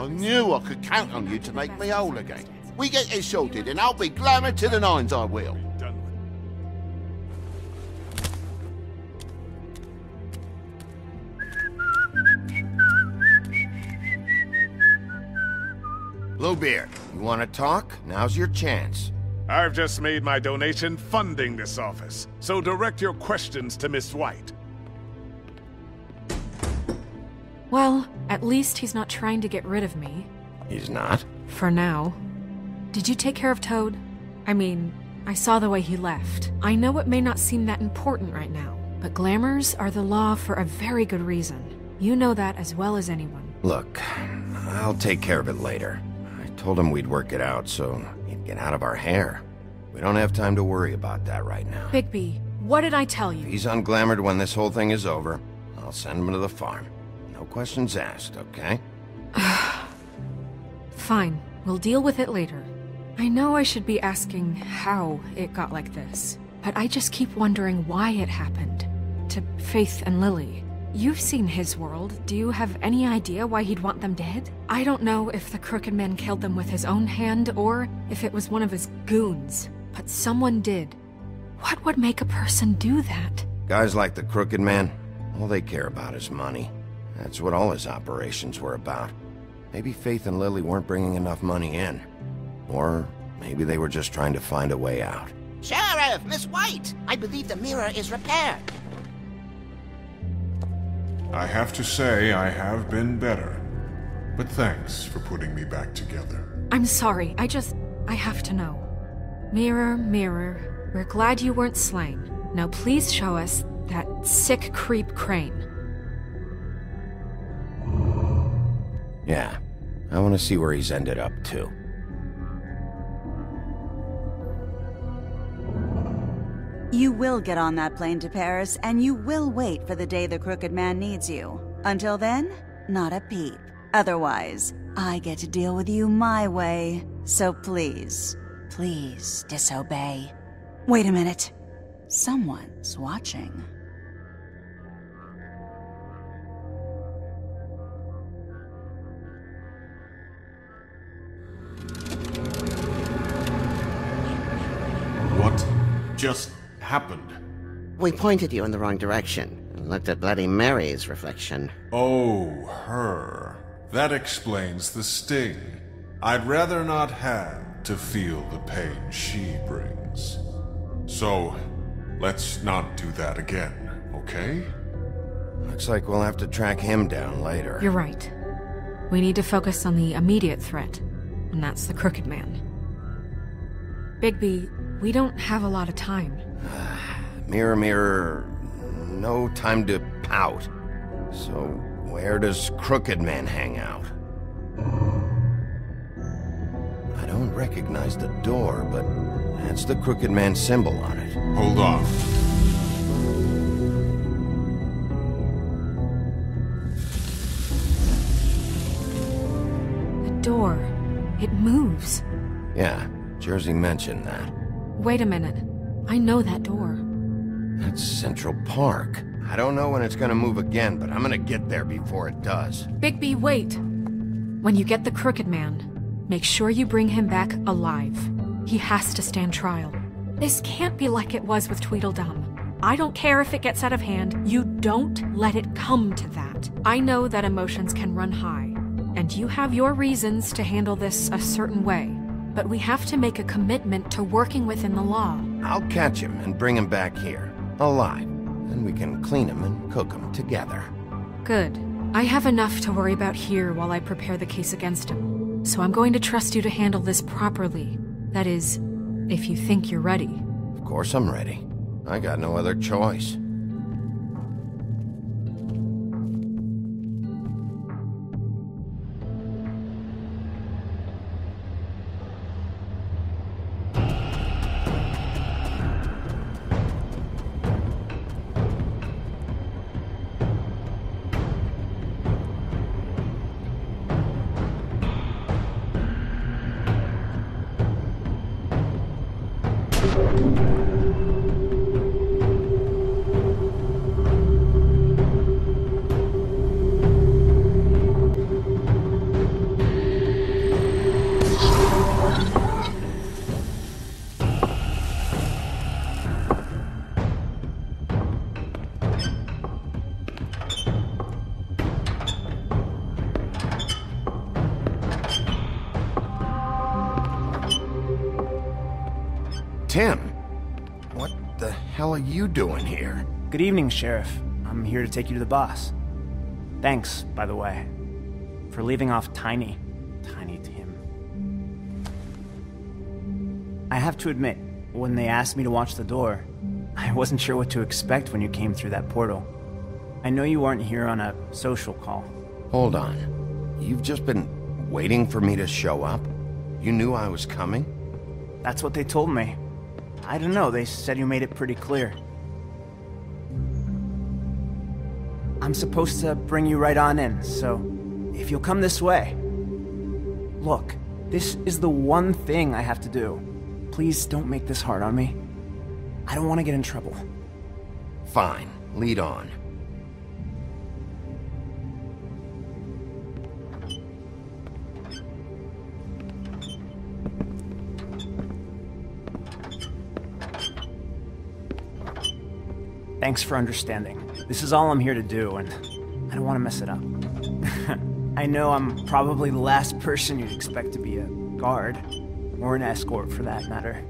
I knew I could count on you to make me whole again. We get this sorted and I'll be glamour to the nines, I will. Bluebeard, you want to talk? Now's your chance. I've just made my donation funding this office, so direct your questions to Miss White. Well, at least he's not trying to get rid of me. He's not? For now. Did you take care of Toad? I mean, I saw the way he left. I know it may not seem that important right now, but glamours are the law for a very good reason. You know that as well as anyone. Look, I'll take care of it later. I told him we'd work it out, so he'd get out of our hair. We don't have time to worry about that right now. Bigby, what did I tell you? If he's unglamored when this whole thing is over, I'll send him to the farm. No questions asked, okay? Fine, we'll deal with it later. I know I should be asking how it got like this, but I just keep wondering why it happened. To Faith and Lily. You've seen his world. Do you have any idea why he'd want them dead? I don't know if the Crooked Man killed them with his own hand or if it was one of his goons, but someone did. What would make a person do that? Guys like the Crooked Man, all they care about is money. That's what all his operations were about. Maybe Faith and Lily weren't bringing enough money in. Or maybe they were just trying to find a way out. Sheriff, Miss White! I believe the mirror is repaired. I have to say I have been better. But thanks for putting me back together. I'm sorry, I have to know. Mirror, mirror, we're glad you weren't slain. Now please show us that sick creep Crane. Yeah, I want to see where he's ended up, too. You will get on that plane to Paris, and you will wait for the day the Crooked Man needs you. Until then, not a peep. Otherwise, I get to deal with you my way. So please, please disobey. Wait a minute. Someone's watching. What just happened? We pointed you in the wrong direction and looked at Bloody Mary's reflection. Oh, her. That explains the sting. I'd rather not have to feel the pain she brings. So, let's not do that again, okay? Looks like we'll have to track him down later. You're right. We need to focus on the immediate threat, and that's the Crooked Man. Bigby, we don't have a lot of time. Mirror, mirror, no time to pout. So, where does Crooked Man hang out? I don't recognize the door, but that's the Crooked Man symbol on it. Hold on. The door. It moves. Yeah, Jersey mentioned that. Wait a minute. I know that door. That's Central Park. I don't know when it's gonna move again, but I'm gonna get there before it does. Bigby, wait! When you get the Crooked Man, make sure you bring him back alive. He has to stand trial. This can't be like it was with Tweedledum. I don't care if it gets out of hand, you don't let it come to that. I know that emotions can run high, and you have your reasons to handle this a certain way. But we have to make a commitment to working within the law. I'll catch him and bring him back here, alive. Then we can clean him and cook him together. Good. I have enough to worry about here while I prepare the case against him. So I'm going to trust you to handle this properly. That is, if you think you're ready. Of course I'm ready. I got no other choice. Tim, what the hell are you doing here? Good evening, Sheriff. I'm here to take you to the boss. Thanks, by the way, for leaving off Tiny Tim. I have to admit, when they asked me to watch the door, I wasn't sure what to expect when you came through that portal. I know you aren't here on a social call. Hold on. You've just been waiting for me to show up? You knew I was coming? That's what they told me. I don't know, they said you made it pretty clear. I'm supposed to bring you right on in, so if you'll come this way. Look, this is the one thing I have to do. Please don't make this hard on me. I don't want to get in trouble. Fine, lead on. Thanks for understanding. This is all I'm here to do, and I don't want to mess it up. I know I'm probably the last person you'd expect to be a guard, or an escort for that matter.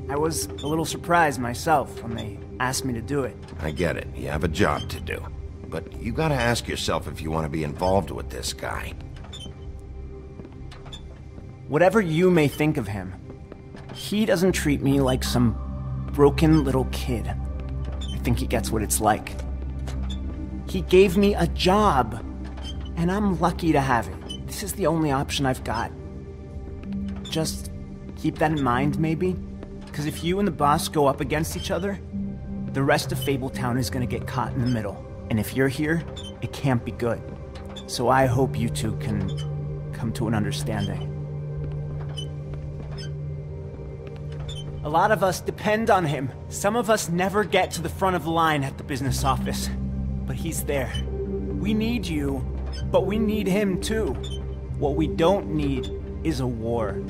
I was a little surprised myself when they asked me to do it. I get it, you have a job to do. But you gotta ask yourself if you want to be involved with this guy. Whatever you may think of him, he doesn't treat me like some broken little kid. I think he gets what it's like. He gave me a job, and I'm lucky to have it. This is the only option I've got. Just keep that in mind, maybe? Because if you and the boss go up against each other, the rest of Fabletown is gonna get caught in the middle. And if you're here, it can't be good. So I hope you two can come to an understanding. A lot of us depend on him. Some of us never get to the front of the line at the business office. But he's there. We need you, but we need him too. What we don't need is a war.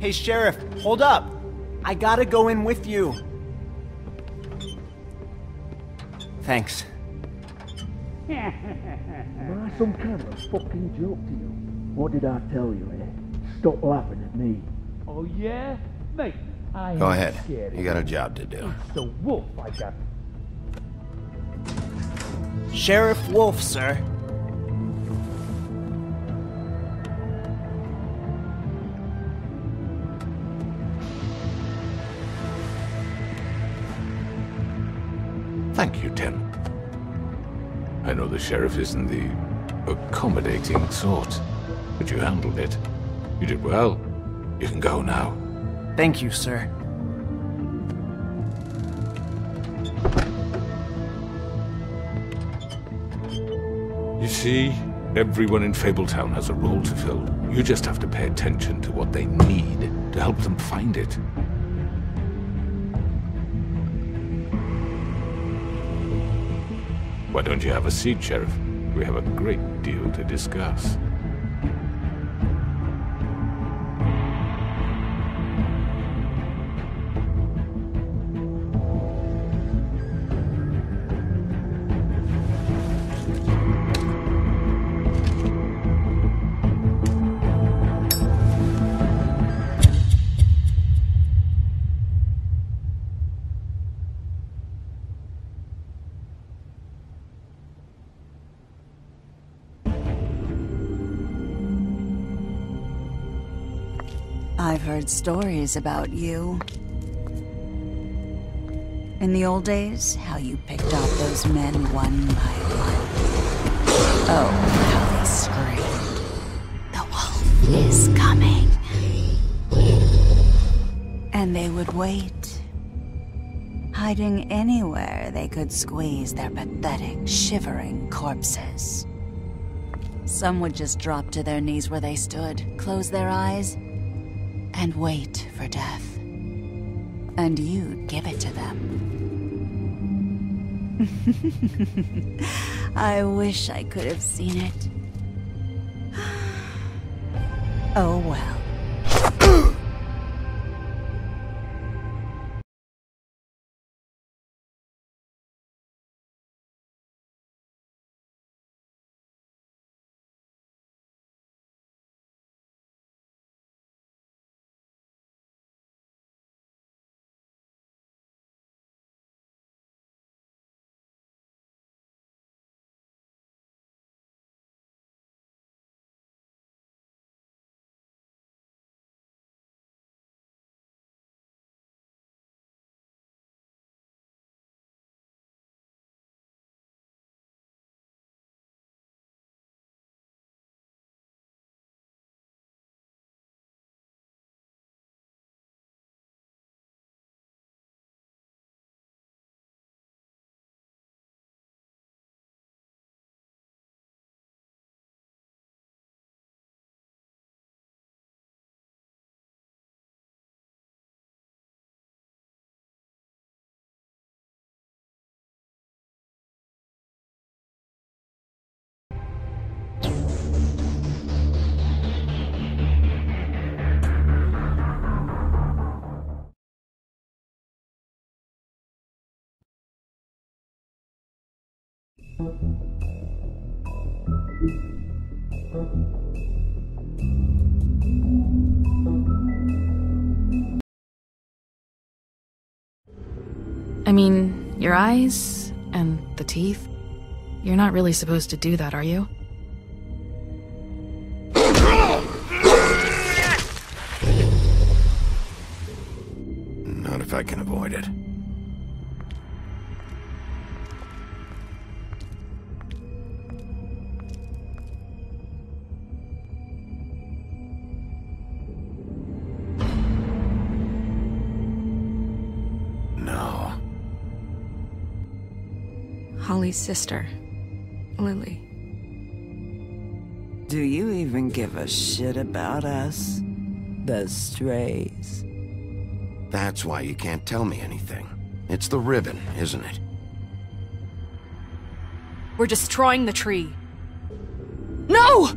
Hey, Sheriff, hold up! I gotta go in with you. Thanks. Am I some kind of a fucking joke to you? What did I tell you, eh? Stop laughing at me. Oh yeah? Mate, I ain't Go ahead, scared of you got a job to do. It's the wolf I got. Sheriff Wolf, sir. Thank you, Tim. I know the sheriff isn't the accommodating sort, but you handled it. You did well. You can go now. Thank you, sir. You see, everyone in Fabletown has a role to fill. You just have to pay attention to what they need to help them find it. Why don't you have a seat, Sheriff? We have a great deal to discuss. I've heard stories about you. In the old days, how you picked off those men one by one. Oh, how they screamed. The wolf is coming. And they would wait, hiding anywhere they could squeeze their pathetic, shivering corpses. Some would just drop to their knees where they stood, close their eyes, and wait for death. And you'd give it to them. I wish I could have seen it. Oh well. I mean, your eyes and the teeth. You're not really supposed to do that, are you? Not if I can avoid it. No. Holly's sister, Lily. Do you even give a shit about us? The strays. That's why you can't tell me anything. It's the ribbon, isn't it? We're destroying the tree. No!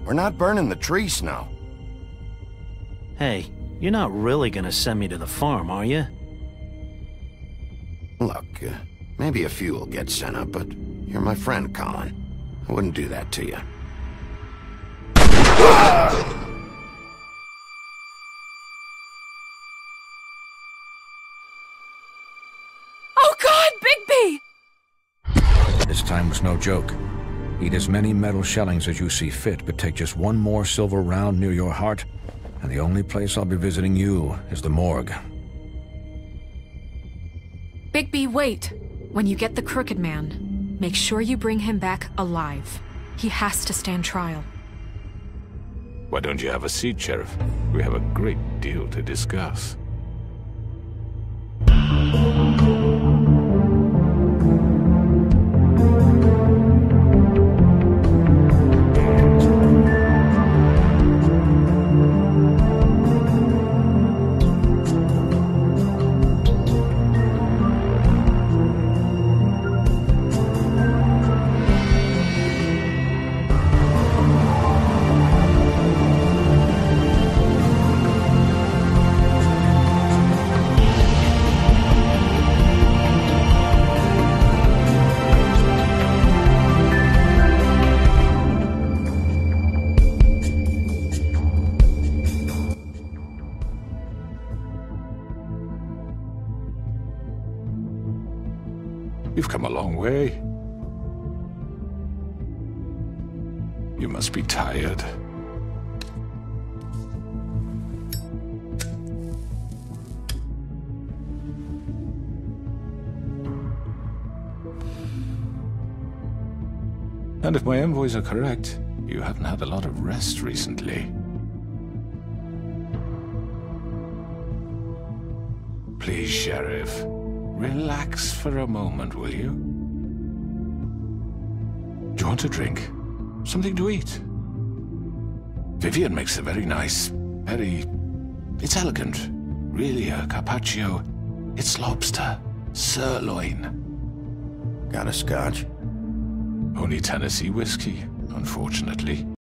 We're not burning the tree, Snow. Hey, you're not really gonna send me to the farm, are you? Look, maybe a few will get sent up, but you're my friend, Colin. I wouldn't do that to you. Oh God, Bigby! This time was no joke. Eat as many metal shellings as you see fit, but take just one more silver round near your heart, and the only place I'll be visiting you is the morgue. Bigby, wait! When you get the Crooked Man, make sure you bring him back alive. He has to stand trial. Why don't you have a seat, Sheriff? We have a great deal to discuss. You've come a long way. You must be tired. And if my envoys are correct, you haven't had a lot of rest recently. Please, Sheriff. Relax for a moment, will you? Do you want a drink? Something to eat? Vivian makes a very nice, it's elegant. Really a carpaccio. It's lobster. Sirloin. Got a scotch? Only Tennessee whiskey, unfortunately.